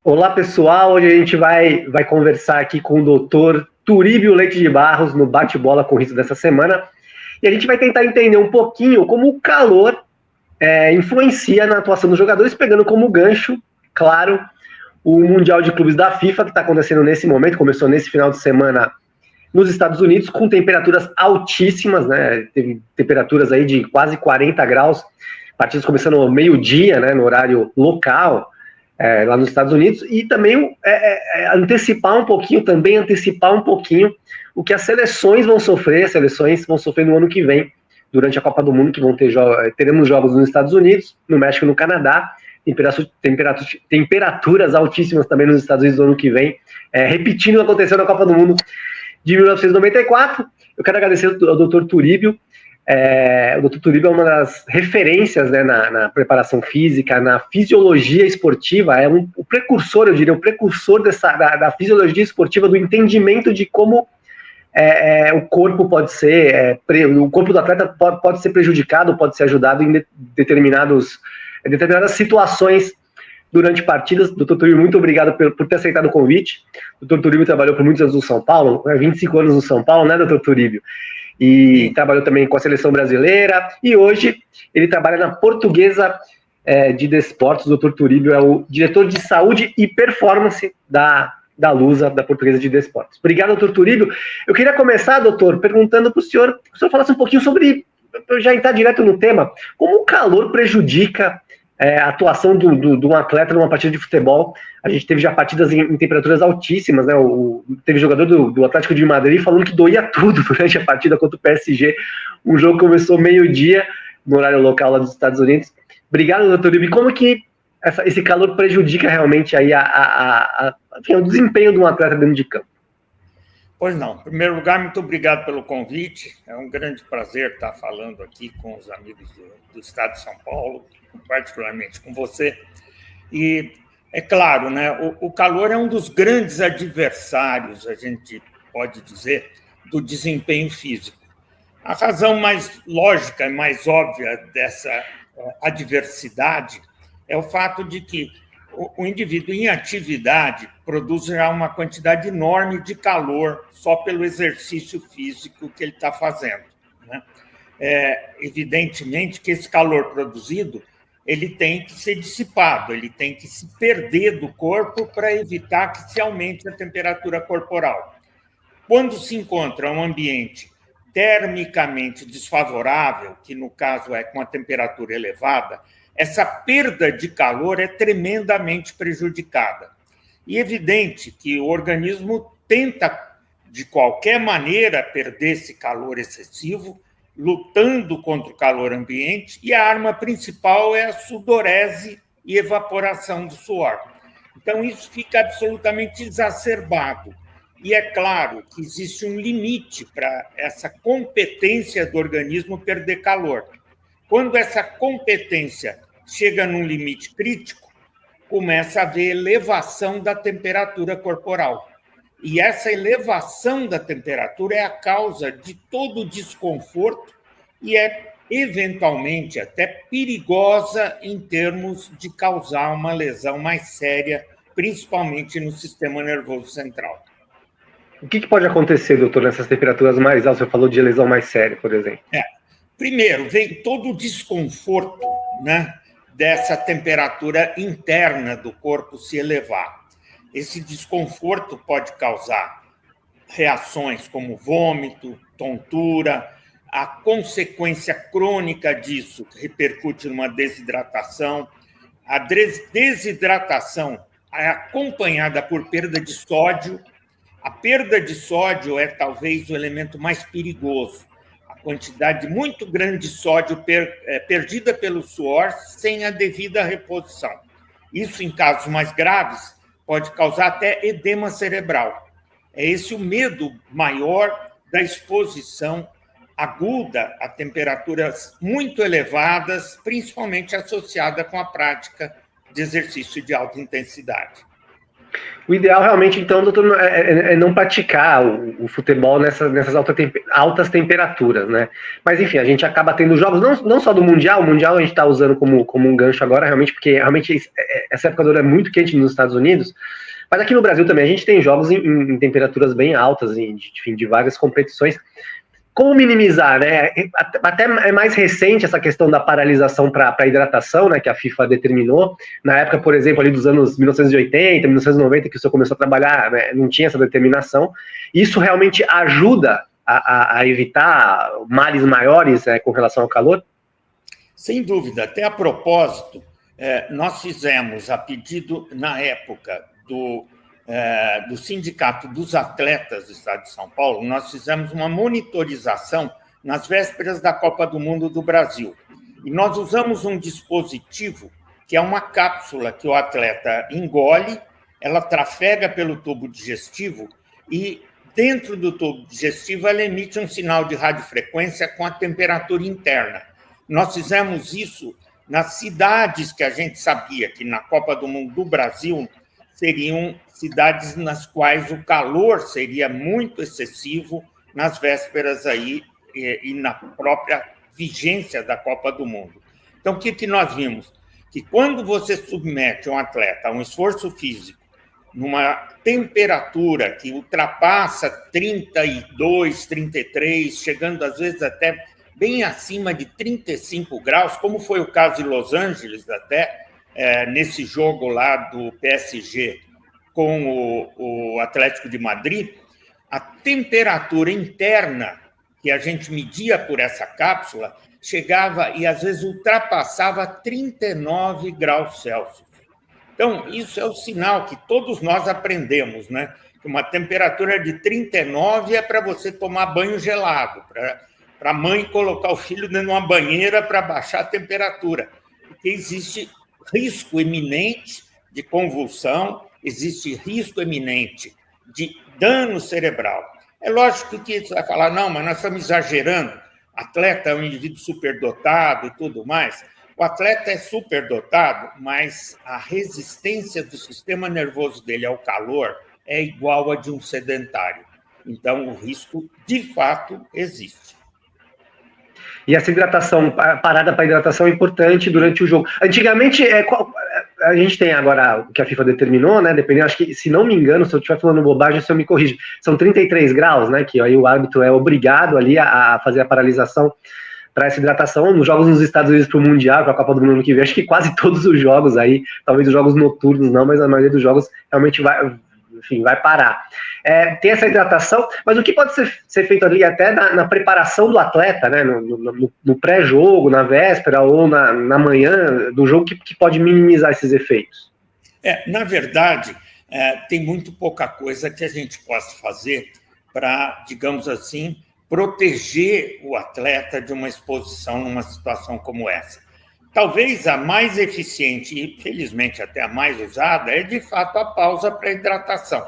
Olá, pessoal. Hoje a gente vai conversar aqui com o doutor Turíbio Leite de Barros no Bate-Bola com Risco dessa semana. E a gente vai tentar entender um pouquinho como o calor influencia na atuação dos jogadores, pegando como gancho, claro, o Mundial de Clubes da FIFA, que está acontecendo nesse momento, começou nesse final de semana nos Estados Unidos, com temperaturas altíssimas, né? Teve temperaturas aí de quase 40 graus, partidas começando ao meio-dia, né, no horário local, lá nos Estados Unidos, e também antecipar um pouquinho o que as seleções vão sofrer no ano que vem, durante a Copa do Mundo, que teremos jogos nos Estados Unidos, no México e no Canadá, temperaturas altíssimas também nos Estados Unidos no ano que vem, repetindo o que aconteceu na Copa do Mundo de 1994. Eu quero agradecer ao Dr. Turíbio. O Dr. Turíbio é uma das referências, né, na preparação física, na fisiologia esportiva, o precursor, eu diria, o precursor da fisiologia esportiva, do entendimento de como o corpo pode ser, o corpo do atleta pode ser prejudicado, pode ser ajudado em determinadas situações durante partidas. Dr. Turíbio, muito obrigado por ter aceitado o convite. O Dr. Turíbio trabalhou por muitos anos no São Paulo, 25 anos no São Paulo, né, Dr. Turíbio? E trabalhou também com a seleção brasileira, e hoje ele trabalha na Portuguesa de Desportos. O Dr. Turíbio é o diretor de saúde e performance da Lusa, da Portuguesa de Desportos. Obrigado, Dr. Turíbio. Eu queria começar, doutor, perguntando para o senhor falasse um pouquinho sobre, já entrar direto no tema, como o calor prejudica a atuação de um atleta numa partida de futebol. A gente teve já partidas em temperaturas altíssimas, né? Teve jogador do Atlético de Madrid falando que doía tudo durante a partida contra o PSG. Um jogo começou meio-dia, no horário local lá dos Estados Unidos. Obrigado, doutor Ibi. Como que esse calor prejudica realmente aí o desempenho de um atleta dentro de campo? Pois não. Em primeiro lugar, muito obrigado pelo convite. É um grande prazer estar falando aqui com os amigos do Estado de São Paulo, particularmente com você. E é claro, né, o calor é um dos grandes adversários, a gente pode dizer, do desempenho físico. A razão mais lógica e mais óbvia dessa adversidade é o fato de que o indivíduo em atividade produz já uma quantidade enorme de calor só pelo exercício físico que ele está fazendo, né? Evidentemente que esse calor produzido ele tem que ser dissipado, ele tem que se perder do corpo para evitar que se aumente a temperatura corporal. Quando se encontra um ambiente termicamente desfavorável, que no caso é com a temperatura elevada, essa perda de calor é tremendamente prejudicada. E é evidente que o organismo tenta, de qualquer maneira, perder esse calor excessivo, lutando contra o calor ambiente, e a arma principal é a sudorese e evaporação do suor. Então, isso fica absolutamente exacerbado. E é claro que existe um limite para essa competência do organismo perder calor. Quando essa competência chega num limite crítico, começa a haver elevação da temperatura corporal. E essa elevação da temperatura é a causa de todo o desconforto e é, eventualmente, até perigosa em termos de causar uma lesão mais séria, principalmente no sistema nervoso central. O que pode acontecer, doutor, nessas temperaturas mais altas? Você falou de lesão mais séria, por exemplo. Primeiro, vem todo o desconforto, né, dessa temperatura interna do corpo se elevar. Esse desconforto pode causar reações como vômito, tontura. A consequência crônica disso repercute numa desidratação. A desidratação é acompanhada por perda de sódio. A perda de sódio é talvez o elemento mais perigoso. A quantidade muito grande de sódio perdida pelo suor sem a devida reposição. Isso, em casos mais graves, pode causar até edema cerebral. É esse o medo maior da exposição aguda a temperaturas muito elevadas, principalmente associada com a prática de exercício de alta intensidade. O ideal realmente, então, doutor, é não praticar o futebol nessas altas temperaturas, né? Mas, enfim, a gente acaba tendo jogos, não só do Mundial, o Mundial a gente está usando como um gancho agora, realmente, porque realmente essa época do ano é muito quente nos Estados Unidos, mas aqui no Brasil também a gente tem jogos em temperaturas bem altas, enfim, de várias competições. Como minimizar, né? Até é mais recente essa questão da paralisação para hidratação, né, que a FIFA determinou. Na época, por exemplo, ali dos anos 1980, 1990, que o senhor começou a trabalhar, né, não tinha essa determinação. Isso realmente ajuda a evitar males maiores com relação ao calor? Sem dúvida. Até a propósito, nós fizemos, a pedido, na época, do Sindicato dos Atletas do Estado de São Paulo, nós fizemos uma monitorização nas vésperas da Copa do Mundo do Brasil. E nós usamos um dispositivo que é uma cápsula que o atleta engole, ela trafega pelo tubo digestivo e, dentro do tubo digestivo, ela emite um sinal de radiofrequência com a temperatura interna. Nós fizemos isso nas cidades que a gente sabia que na Copa do Mundo do Brasil seriam cidades nas quais o calor seria muito excessivo nas vésperas aí e na própria vigência da Copa do Mundo. Então, o que nós vimos? Que quando você submete um atleta a um esforço físico numa temperatura que ultrapassa 32, 33, chegando às vezes até bem acima de 35 graus, como foi o caso de Los Angeles até, nesse jogo lá do PSG com o Atlético de Madrid, a temperatura interna que a gente media por essa cápsula chegava e às vezes ultrapassava 39 graus Celsius. Então, isso é o sinal que todos nós aprendemos, né? Que uma temperatura de 39 é para você tomar banho gelado, para a mãe colocar o filho dentro de uma banheira para baixar a temperatura, porque existe risco iminente de convulsão, existe risco iminente de dano cerebral. É lógico que você vai falar, não, mas nós estamos exagerando, atleta é um indivíduo superdotado e tudo mais. O atleta é superdotado, mas a resistência do sistema nervoso dele ao calor é igual a de um sedentário. Então, o risco, de fato, existe. E essa hidratação, a parada para hidratação é importante durante o jogo. Antigamente, a gente tem agora o que a FIFA determinou, né? Dependendo, acho que, se não me engano, se eu estiver falando bobagem, você me corrige. São 33 graus, né? Que aí o árbitro é obrigado ali a fazer a paralisação para essa hidratação. Nos jogos nos Estados Unidos para o Mundial, para a Copa do Mundo que vem, acho que quase todos os jogos aí, talvez os jogos noturnos não, mas a maioria dos jogos realmente vai parar. Tem essa hidratação, mas o que pode ser feito ali até na preparação do atleta, né, no pré-jogo, na véspera ou na manhã do jogo, que pode minimizar esses efeitos? Na verdade, tem muito pouca coisa que a gente possa fazer para, digamos assim, proteger o atleta de uma exposição numa situação como essa. Talvez a mais eficiente e, felizmente, até a mais usada é, de fato, a pausa para hidratação.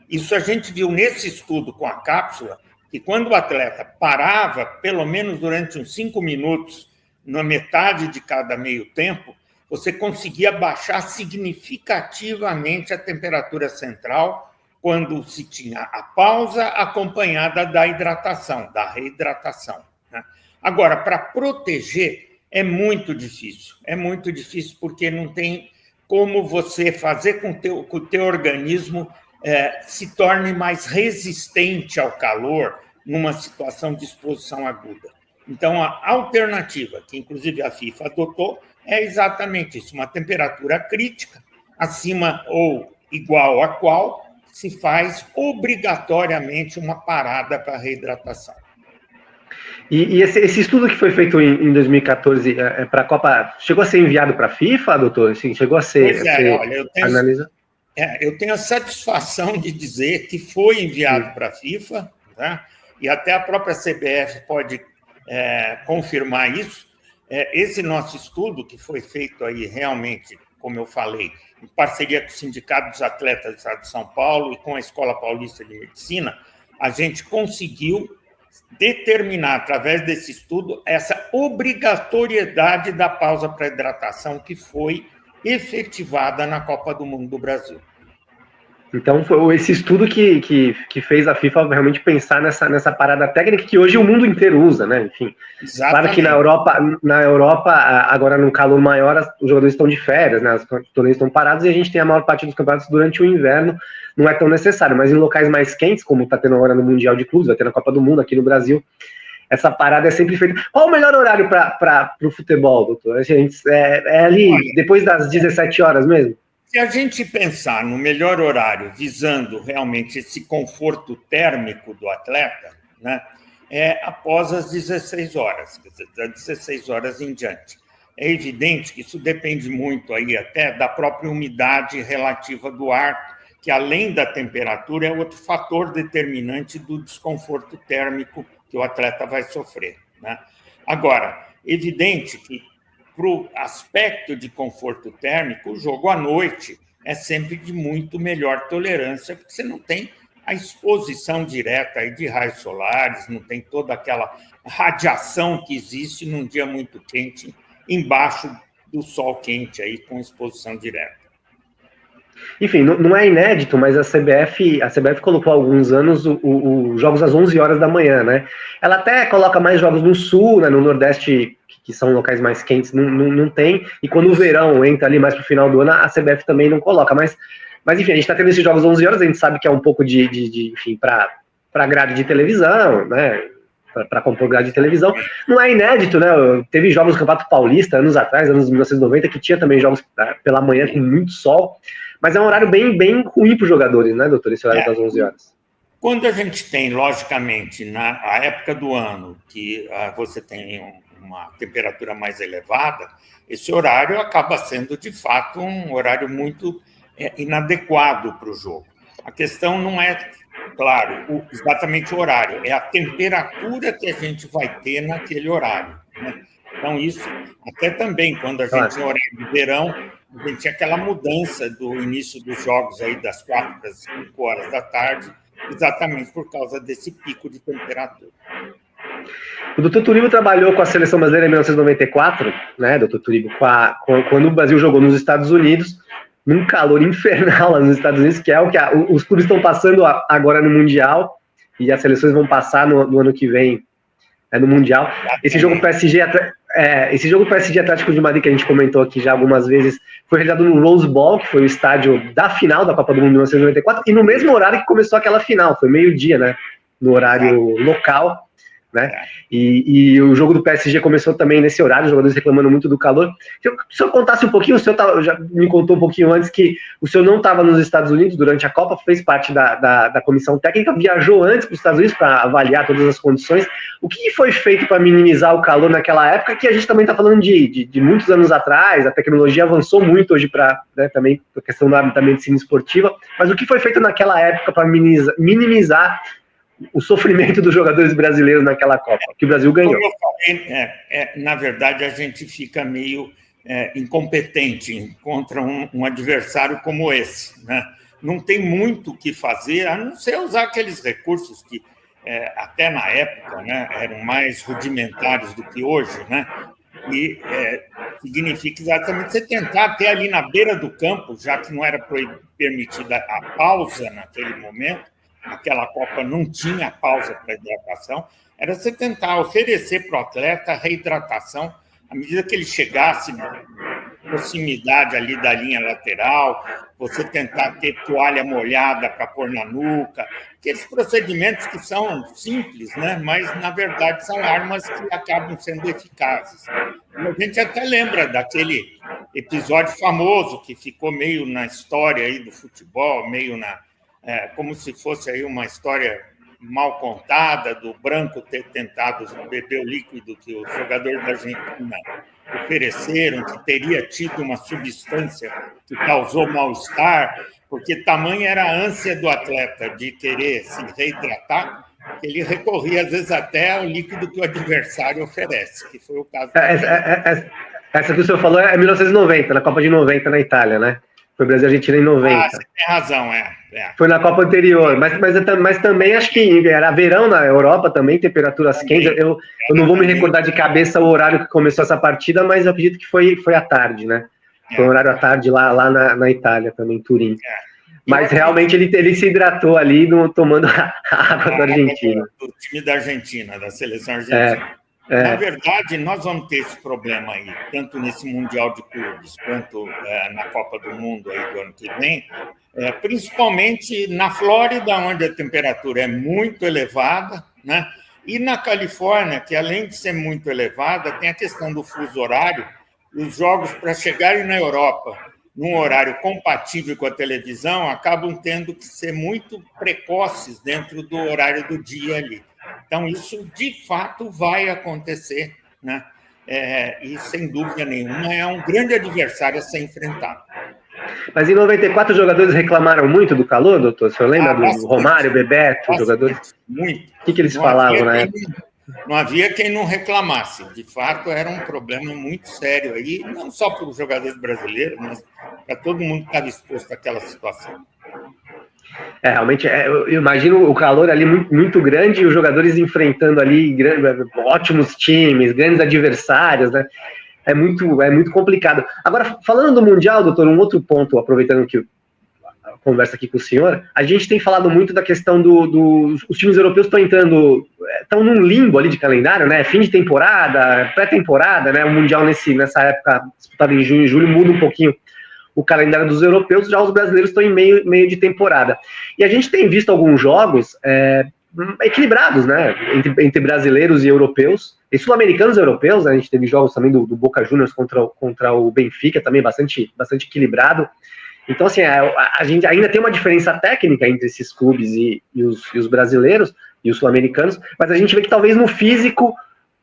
Isso a gente viu nesse estudo com a cápsula, que quando o atleta parava, pelo menos durante uns 5 minutos, na metade de cada meio tempo, você conseguia baixar significativamente a temperatura central quando se tinha a pausa acompanhada da hidratação, da reidratação, né? Agora, para proteger, é muito difícil porque não tem como você fazer com que o teu organismo se torne mais resistente ao calor numa situação de exposição aguda. Então, a alternativa, que inclusive a FIFA adotou, é exatamente isso, uma temperatura crítica, acima ou igual a qual se faz obrigatoriamente uma parada para reidratação. E esse estudo que foi feito em 2014 para a Copa, chegou a ser enviado para a FIFA, doutor? Sim, chegou a ser, olha, eu tenho a satisfação de dizer que foi enviado para a FIFA, tá? E até a própria CBF pode confirmar isso. Esse nosso estudo, que foi feito aí realmente, como eu falei, em parceria com o Sindicato dos Atletas do Estado de São Paulo e com a Escola Paulista de Medicina, a gente conseguiu determinar, através desse estudo, essa obrigatoriedade da pausa para hidratação que foi efetivada na Copa do Mundo do Brasil. Então, foi esse estudo que fez a FIFA realmente pensar nessa parada técnica que hoje o mundo inteiro usa, né? Enfim, Exatamente. Claro que na Europa, agora no calor maior, os jogadores estão de férias, né? Os torneios estão parados e a gente tem a maior parte dos campeonatos durante o inverno, não é tão necessário, mas em locais mais quentes, como está tendo agora no Mundial de Clubes, vai ter na Copa do Mundo aqui no Brasil, essa parada é sempre feita. Qual o melhor horário para o futebol, doutor? A gente, é ali, depois das 17 horas mesmo? Se a gente pensar no melhor horário, visando realmente esse conforto térmico do atleta, né, após as 16 horas, quer dizer, das 16 horas em diante. É evidente que isso depende muito aí até da própria umidade relativa do ar, que além da temperatura é outro fator determinante do desconforto térmico que o atleta vai sofrer, né? Agora, evidente que para o aspecto de conforto térmico, o jogo à noite é sempre de muito melhor tolerância, porque você não tem a exposição direta aí de raios solares, não tem toda aquela radiação que existe num dia muito quente, embaixo do sol quente, aí, com exposição direta. Enfim, não é inédito, mas a CBF colocou há alguns anos os jogos às 11 horas da manhã, né? Ela até coloca mais jogos no sul, né, no Nordeste, que são locais mais quentes, não tem, e quando o verão entra ali mais pro final do ano, a CBF também não coloca, mas enfim, a gente tá tendo esses jogos às 11 horas, a gente sabe que é um pouco enfim, para grade de televisão, né, para compor grade de televisão, não é inédito, né, teve jogos do Campeonato Paulista, anos atrás, anos 1990, que tinha também jogos pela manhã com muito sol, mas é um horário bem ruim para os jogadores, né, doutor, esse horário das 11 horas. Quando a gente tem, logicamente, na época do ano que você tem uma temperatura mais elevada, esse horário acaba sendo, de fato, um horário muito inadequado para o jogo. A questão não é, claro, exatamente o horário, é a temperatura que a gente vai ter naquele horário, né? Então, isso, até também, quando a gente tem horário de verão, a gente tinha aquela mudança do início dos jogos aí das 4 para as 5 horas da tarde, exatamente por causa desse pico de temperatura. O doutor Turibio trabalhou com a seleção brasileira em 1994, né, doutor Turibio, quando o Brasil jogou nos Estados Unidos, num calor infernal lá nos Estados Unidos, que é o que os clubes estão passando agora no Mundial, e as seleções vão passar no ano que vem no Mundial. Esse jogo PSG Atlético de Madrid, que a gente comentou aqui já algumas vezes, foi realizado no Rose Bowl, que foi o estádio da final da Copa do Mundo de 1994, e no mesmo horário que começou aquela final, foi meio-dia, né, no horário local, né? E o jogo do PSG começou também nesse horário, os jogadores reclamando muito do calor. Se o senhor contasse um pouquinho, o senhor já me contou um pouquinho antes que o senhor não estava nos Estados Unidos durante a Copa, fez parte da comissão técnica, viajou antes para os Estados Unidos para avaliar todas as condições. O que foi feito para minimizar o calor naquela época, que a gente também está falando de muitos anos atrás, a tecnologia avançou muito hoje para, né, também a questão da medicina esportiva, mas o que foi feito naquela época para minimizar o sofrimento dos jogadores brasileiros naquela Copa, que o Brasil ganhou? Como eu falei, na verdade, a gente fica meio incompetente contra um adversário como esse, né? Não tem muito o que fazer, a não ser usar aqueles recursos que, até na época, né, eram mais rudimentares do que hoje, né? E significa exatamente você tentar ter ali na beira do campo, já que não era permitida a pausa naquele momento, aquela Copa não tinha pausa para hidratação, era você tentar oferecer para o atleta reidratação à medida que ele chegasse na proximidade ali da linha lateral, você tentar ter toalha molhada para pôr na nuca, aqueles procedimentos que são simples, né? Mas, na verdade, são armas que acabam sendo eficazes. A gente até lembra daquele episódio famoso que ficou meio na história aí do futebol, meio como se fosse aí uma história mal contada, do Branco ter tentado beber o líquido que os jogadores da Argentina ofereceram, que teria tido uma substância que causou mal-estar, porque tamanha era a ânsia do atleta de querer se reidratar, que ele recorria, às vezes, até ao líquido que o adversário oferece, que foi o caso... Essa que o senhor falou é 1990, na Copa de 90 na Itália, né? Foi Brasil e Argentina em 90. Você tem razão, Foi na Copa anterior, mas também acho que era verão na Europa também, temperaturas quentes. Eu não vou me recordar de cabeça o horário que começou essa partida, mas eu acredito que foi à tarde, né? Foi um horário à tarde lá na Itália também, em Turim. Mas realmente ele se hidratou ali tomando a água da Argentina. Do time da Argentina, da seleção argentina. Na verdade, nós vamos ter esse problema aí, tanto nesse Mundial de Clubes quanto na Copa do Mundo aí do ano que vem, principalmente na Flórida, onde a temperatura é muito elevada, né? E na Califórnia, que além de ser muito elevada, tem a questão do fuso horário. Os jogos, para chegarem na Europa num horário compatível com a televisão, acabam tendo que ser muito precoces dentro do horário do dia ali. Então, isso, de fato, vai acontecer, né? E, sem dúvida nenhuma, é um grande adversário a ser enfrentado. Mas em 94 os jogadores reclamaram muito do calor, doutor? O senhor lembra do Romário, Bebeto, os jogadores? Muito. O que eles falavam na época? Não havia quem não reclamasse. De fato, era um problema muito sério aí, não só para os jogadores brasileiros, mas para todo mundo que estava exposto àquela situação. Realmente, eu imagino o calor ali muito, muito grande e os jogadores enfrentando ali ótimos times, grandes adversários, né? É muito complicado. Agora, falando do Mundial, doutor, um outro ponto, aproveitando que conversa aqui com o senhor, a gente tem falado muito da questão os times europeus estão num limbo ali de calendário, né? Fim de temporada, pré-temporada, né? O Mundial nessa época, disputado em junho e julho, muda um pouquinho o calendário dos europeus, já os brasileiros estão em meio de temporada. E a gente tem visto alguns jogos equilibrados, né? Entre brasileiros e europeus, e sul-americanos e europeus, né? A gente teve jogos também do Boca Juniors contra o Benfica, também bastante equilibrado. Então, assim, a gente ainda tem uma diferença técnica entre esses clubes e os brasileiros e os sul-americanos, mas a gente vê que talvez no físico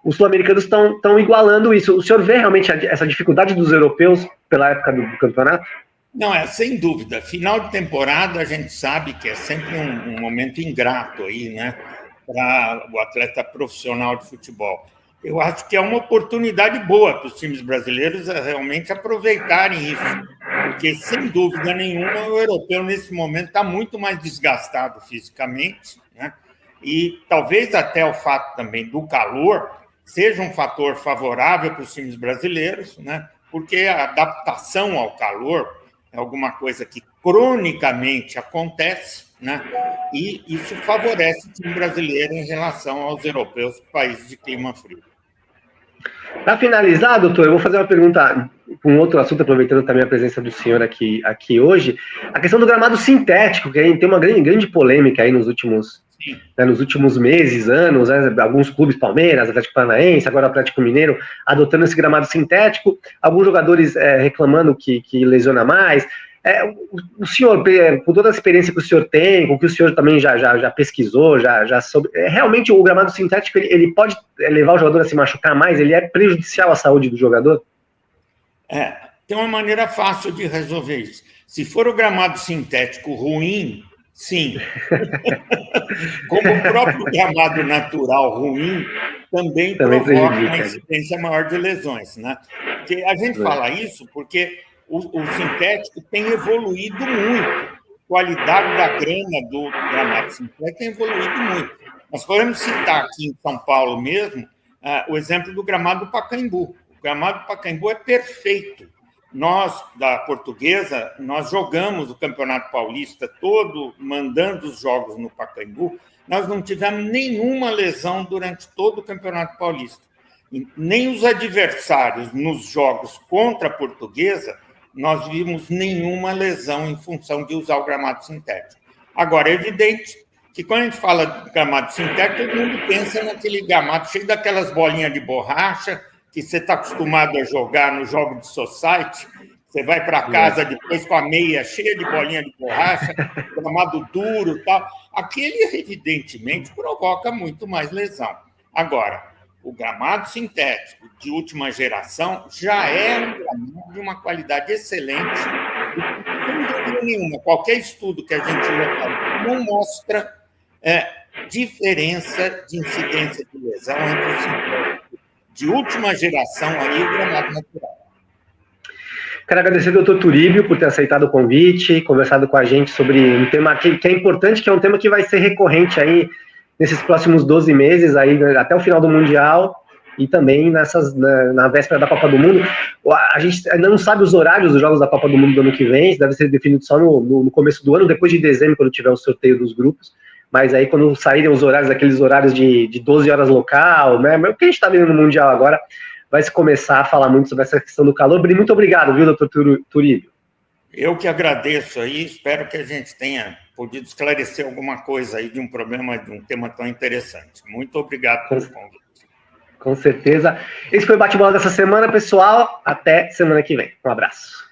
os sul-americanos estão igualando isso. O senhor vê realmente essa dificuldade dos europeus pela época do campeonato? Não, sem dúvida. Final de temporada a gente sabe que é sempre um momento ingrato aí, né, para o atleta profissional de futebol. Eu acho que é uma oportunidade boa para os times brasileiros realmente aproveitarem isso, porque, sem dúvida nenhuma, o europeu, nesse momento, está muito mais desgastado fisicamente, né? E talvez até o fato também do calor seja um fator favorável para os times brasileiros, né? Porque a adaptação ao calor é alguma coisa que cronicamente acontece, né? E isso favorece o time brasileiro em relação aos europeus, países de clima frio. Para finalizar, doutor, eu vou fazer uma pergunta com outro assunto, aproveitando também a presença do senhor aqui hoje. A questão do gramado sintético, que tem uma grande polêmica aí nos últimos meses, anos, né? Alguns clubes, Palmeiras, Atlético Paranaense, agora Atlético Mineiro, adotando esse gramado sintético, alguns jogadores reclamando que lesiona mais. O senhor, com toda a experiência que o senhor tem, com que o senhor também já pesquisou, já soube, realmente o gramado sintético ele pode levar o jogador a se machucar mais? Ele é prejudicial à saúde do jogador? Tem uma maneira fácil de resolver isso. Se for o gramado sintético ruim, sim. Como o próprio gramado natural ruim também provoca uma incidência maior de lesões, né? Porque a gente fala isso porque o sintético tem evoluído muito. A qualidade da grama do gramado sintético tem evoluído muito. Nós podemos citar aqui em São Paulo mesmo o exemplo do gramado do Pacaembu. O gramado do Pacaembu é perfeito. Nós, da Portuguesa, nós jogamos o Campeonato Paulista todo, mandando os jogos no Pacaembu. Nós não tivemos nenhuma lesão durante todo o Campeonato Paulista. Nem os adversários nos jogos contra a Portuguesa nós vimos nenhuma lesão em função de usar o gramado sintético. Agora, é evidente que quando a gente fala de gramado sintético, todo mundo pensa naquele gramado cheio daquelas bolinhas de borracha que você está acostumado a jogar no jogo de society. Você vai para casa depois com a meia cheia de bolinha de borracha, gramado duro e tal. Aquele, evidentemente, provoca muito mais lesão. Agora, o gramado sintético de última geração já é um gramado de uma qualidade excelente. Sem dúvida nenhuma, qualquer estudo que a gente localiza não mostra diferença de incidência de lesão entre os sintéticos de última geração aí, o gramado natural. Quero agradecer ao doutor Turíbio por ter aceitado o convite, conversado com a gente sobre um tema que é importante, que é um tema que vai ser recorrente aí nesses próximos 12 meses, aí, até o final do Mundial, e também na véspera da Copa do Mundo. A gente ainda não sabe os horários dos jogos da Copa do Mundo do ano que vem, deve ser definido só no começo do ano, depois de dezembro, quando tiver o sorteio dos grupos. Mas aí, quando saírem os horários, aqueles horários de 12 horas local, né? O que a gente está vendo no Mundial agora, vai se começar a falar muito sobre essa questão do calor. Muito obrigado, viu, doutor Turíbio? Eu que agradeço aí, espero que a gente tenha podido esclarecer alguma coisa aí de um problema, de um tema tão interessante. Muito obrigado pelo convite. Com certeza. Esse foi o bate-bola dessa semana, pessoal. Até semana que vem. Um abraço.